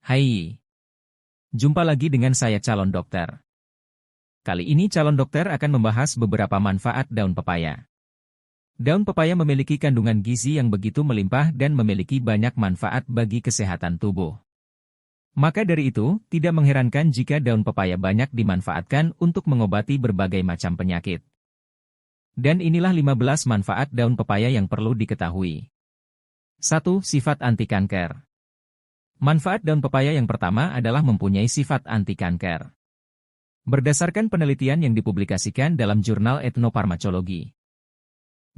Hai, jumpa lagi dengan saya calon dokter. Kali ini calon dokter akan membahas beberapa manfaat daun pepaya. Daun pepaya memiliki kandungan gizi yang begitu melimpah dan memiliki banyak manfaat bagi kesehatan tubuh. Maka dari itu, tidak mengherankan jika daun pepaya banyak dimanfaatkan untuk mengobati berbagai macam penyakit. Dan inilah 15 manfaat daun pepaya yang perlu diketahui. 1. Sifat anti kanker. Manfaat daun pepaya yang pertama adalah mempunyai sifat anti kanker. Berdasarkan penelitian yang dipublikasikan dalam jurnal etnofarmakologi,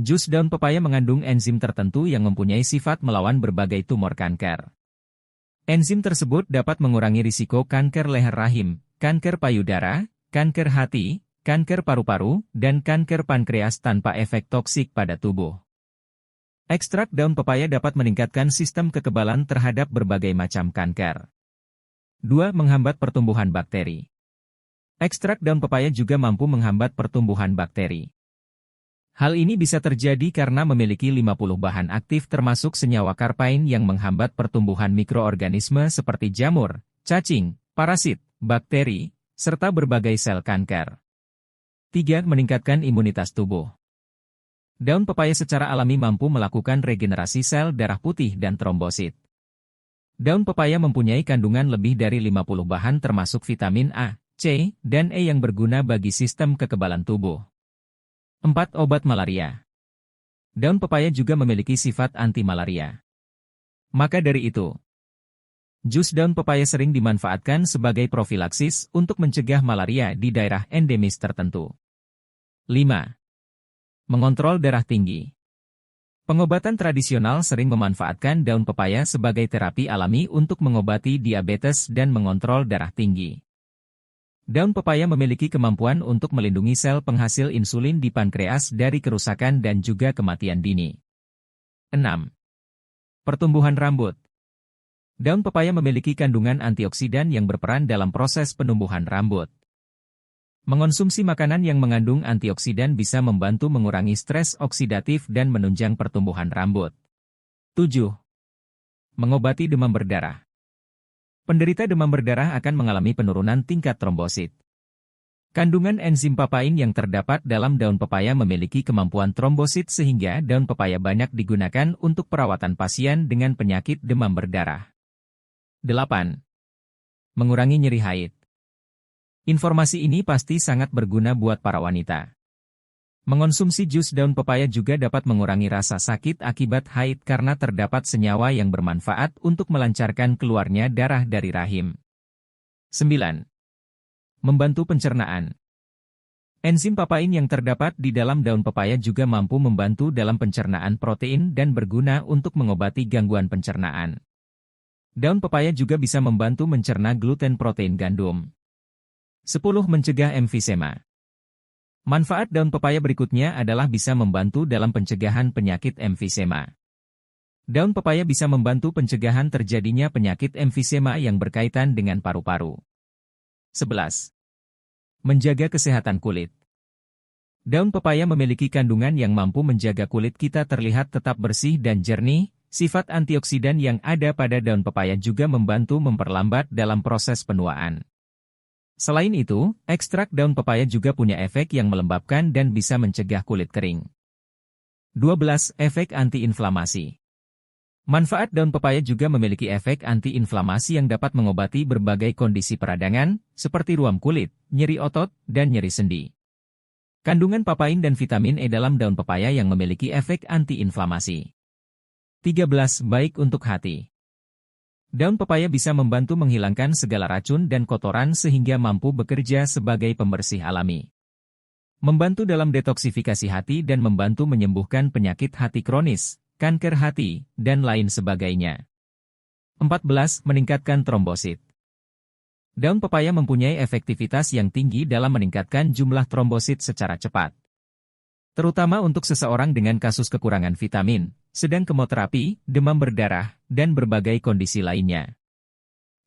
jus daun pepaya mengandung enzim tertentu yang mempunyai sifat melawan berbagai tumor kanker. Enzim tersebut dapat mengurangi risiko kanker leher rahim, kanker payudara, kanker hati, kanker paru-paru, dan kanker pankreas tanpa efek toksik pada tubuh. Ekstrak daun pepaya dapat meningkatkan sistem kekebalan terhadap berbagai macam kanker. 2. Menghambat pertumbuhan bakteri. Ekstrak daun pepaya juga mampu menghambat pertumbuhan bakteri. Hal ini bisa terjadi karena memiliki 50 bahan aktif termasuk senyawa karpain yang menghambat pertumbuhan mikroorganisme seperti jamur, cacing, parasit, bakteri, serta berbagai sel kanker. 3. Meningkatkan imunitas tubuh. Daun pepaya secara alami mampu melakukan regenerasi sel darah putih dan trombosit. Daun pepaya mempunyai kandungan lebih dari 50 bahan termasuk vitamin A, C, dan E yang berguna bagi sistem kekebalan tubuh. 4. Obat malaria. Daun pepaya juga memiliki sifat anti-malaria. Maka dari itu, jus daun pepaya sering dimanfaatkan sebagai profilaksis untuk mencegah malaria di daerah endemis tertentu. 5. Mengontrol darah tinggi. Pengobatan tradisional sering memanfaatkan daun pepaya sebagai terapi alami untuk mengobati diabetes dan mengontrol darah tinggi. Daun pepaya memiliki kemampuan untuk melindungi sel penghasil insulin di pankreas dari kerusakan dan juga kematian dini. 6. Pertumbuhan rambut. Daun pepaya memiliki kandungan antioksidan yang berperan dalam proses penumbuhan rambut. Mengonsumsi makanan yang mengandung antioksidan bisa membantu mengurangi stres oksidatif dan menunjang pertumbuhan rambut. 7. Mengobati demam berdarah. Penderita demam berdarah akan mengalami penurunan tingkat trombosit. Kandungan enzim papain yang terdapat dalam daun pepaya memiliki kemampuan trombosit sehingga daun pepaya banyak digunakan untuk perawatan pasien dengan penyakit demam berdarah. 8. Mengurangi nyeri haid. Informasi ini pasti sangat berguna buat para wanita. Mengonsumsi jus daun pepaya juga dapat mengurangi rasa sakit akibat haid karena terdapat senyawa yang bermanfaat untuk melancarkan keluarnya darah dari rahim. 9. Membantu pencernaan. Enzim papain yang terdapat di dalam daun pepaya juga mampu membantu dalam pencernaan protein dan berguna untuk mengobati gangguan pencernaan. Daun pepaya juga bisa membantu mencerna gluten protein gandum. 10. Mencegah emfisema. Manfaat daun pepaya berikutnya adalah bisa membantu dalam pencegahan penyakit emfisema. Daun pepaya bisa membantu pencegahan terjadinya penyakit emfisema yang berkaitan dengan paru-paru. 11. Menjaga kesehatan kulit. Daun pepaya memiliki kandungan yang mampu menjaga kulit kita terlihat tetap bersih dan jernih. Sifat antioksidan yang ada pada daun pepaya juga membantu memperlambat dalam proses penuaan. Selain itu, ekstrak daun pepaya juga punya efek yang melembabkan dan bisa mencegah kulit kering. 12. Efek antiinflamasi. Manfaat daun pepaya juga memiliki efek antiinflamasi yang dapat mengobati berbagai kondisi peradangan, seperti ruam kulit, nyeri otot, dan nyeri sendi. Kandungan papain dan vitamin E dalam daun pepaya yang memiliki efek antiinflamasi. 13. Baik untuk hati. Daun pepaya bisa membantu menghilangkan segala racun dan kotoran sehingga mampu bekerja sebagai pembersih alami. Membantu dalam detoksifikasi hati dan membantu menyembuhkan penyakit hati kronis, kanker hati, dan lain sebagainya. 14. Meningkatkan trombosit. Daun pepaya mempunyai efektivitas yang tinggi dalam meningkatkan jumlah trombosit secara cepat. Terutama untuk seseorang dengan kasus kekurangan vitamin, sedang kemoterapi, demam berdarah, dan berbagai kondisi lainnya.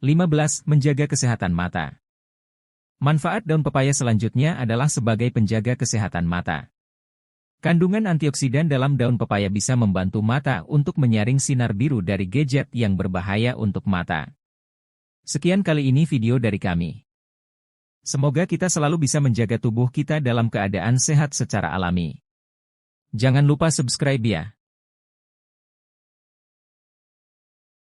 15. Menjaga kesehatan mata. Manfaat daun pepaya selanjutnya adalah sebagai penjaga kesehatan mata. Kandungan antioksidan dalam daun pepaya bisa membantu mata untuk menyaring sinar biru dari gadget yang berbahaya untuk mata. Sekian kali ini video dari kami. Semoga kita selalu bisa menjaga tubuh kita dalam keadaan sehat secara alami. Jangan lupa subscribe ya.